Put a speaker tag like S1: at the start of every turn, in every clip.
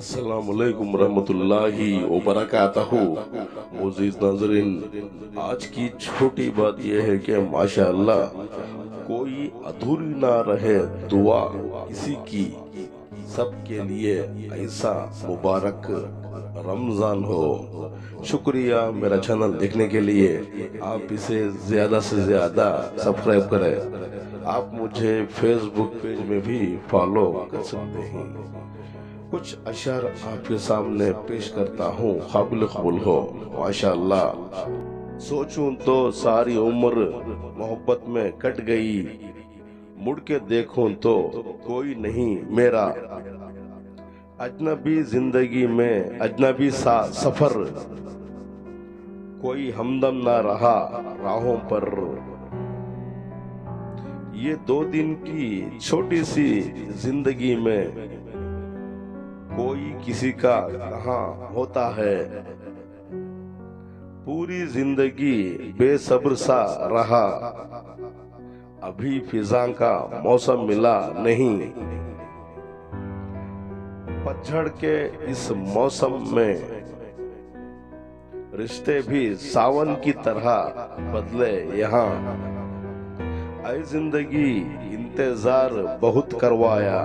S1: अस्सलामुअलैकुम रहमतुल्लाहि व बरकातहू। मोअज़्ज़िज़ नाज़रीन, आज की छोटी बात यह है कि माशाअल्लाह कोई अधूरी ना रहे दुआ किसी की, सबके लिए ऐसा मुबारक रमजान हो। शुक्रिया मेरा चैनल देखने के लिए। आप इसे ज्यादा से ज्यादा सब्सक्राइब करें। आप मुझे फेसबुक पेज में भी फॉलो कर सकते हैं। कुछ अशर आपके सामने पेश करता हूँ, काबिल कबूल हो माशाअल्लाह। सोचूं तो सारी उम्र मोहब्बत में कट गई, मुड़ के देखूं तो कोई नहीं मेरा। अजनबी जिंदगी में अजनबी सा सफर, कोई हमदम ना रहा राहों पर। ये 2 दिन की छोटी सी जिंदगी में कोई किसी का कहाँ होता है। पूरी जिंदगी बेसब्र सा रहा, अभी फिजा का मौसम मिला नहीं। पतझड़ के इस मौसम में रिश्ते भी सावन की तरह बदले यहाँ। ऐ जिंदगी इंतजार बहुत करवाया,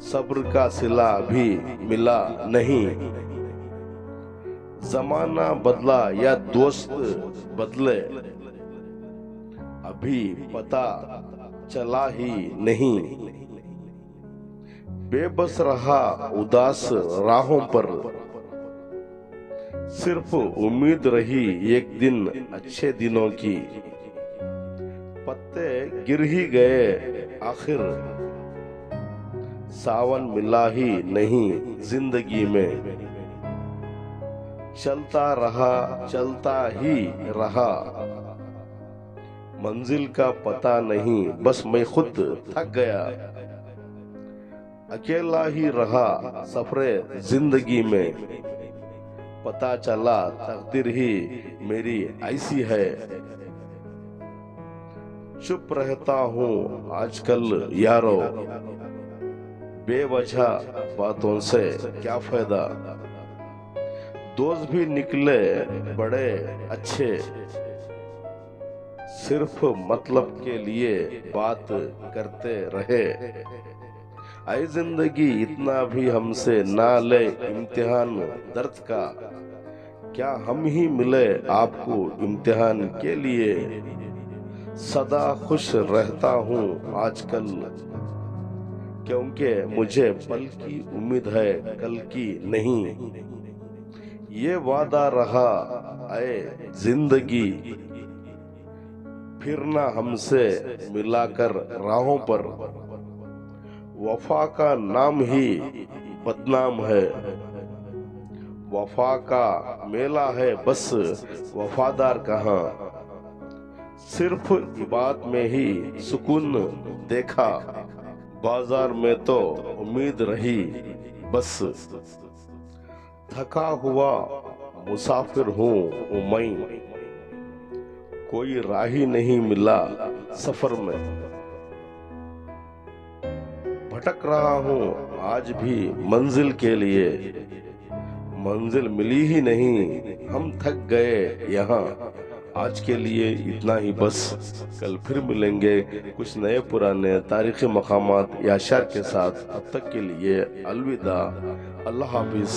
S1: सब्र का सिला भी मिला नहीं। जमाना बदला या दोस्त बदले, अभी पता चला ही नहीं। बेबस रहा उदास राहों पर, सिर्फ उम्मीद रही एक दिन अच्छे दिनों की। पत्ते गिर ही गए आखिर, सावन मिला ही नहीं जिंदगी में। चलता रहा चलता ही रहा, मंजिल का पता नहीं, बस मैं खुद थक गया। अकेला ही रहा सफरे जिंदगी में, पता चला तकदीर ही मेरी ऐसी है। चुप रहता हूँ आजकल यारो, बेवजह बातों से क्या फायदा। दोस्त भी निकले बड़े अच्छे, सिर्फ मतलब के लिए बात करते रहे। ऐ जिंदगी इतना भी हमसे ना ले इम्तिहान दर्द का, क्या हम ही मिले आपको इम्तिहान के लिए। सदा खुश रहता हूँ आजकल, क्योंकि मुझे पल की उम्मीद है कल की नहीं। ये वादा रहा ऐ जिंदगी, फिर ना हमसे मिलाकर राहों पर। वफा का नाम ही बदनाम है, वफा का मेला है बस वफादार कहाँ। सिर्फ इबादत में ही सुकून देखा, बाजार में तो उम्मीद रही बस। थका हुआ मुसाफिर हूँ मैं, कोई राही नहीं मिला सफर में। भटक रहा हूँ आज भी मंजिल के लिए, मंजिल मिली ही नहीं, हम थक गए यहाँ। आज के लिए इतना ही बस, कल फिर मिलेंगे कुछ नए पुराने तारीखी मकामात या अशआर के साथ। अब तक के लिए अलविदा, अल्लाह हाफिज।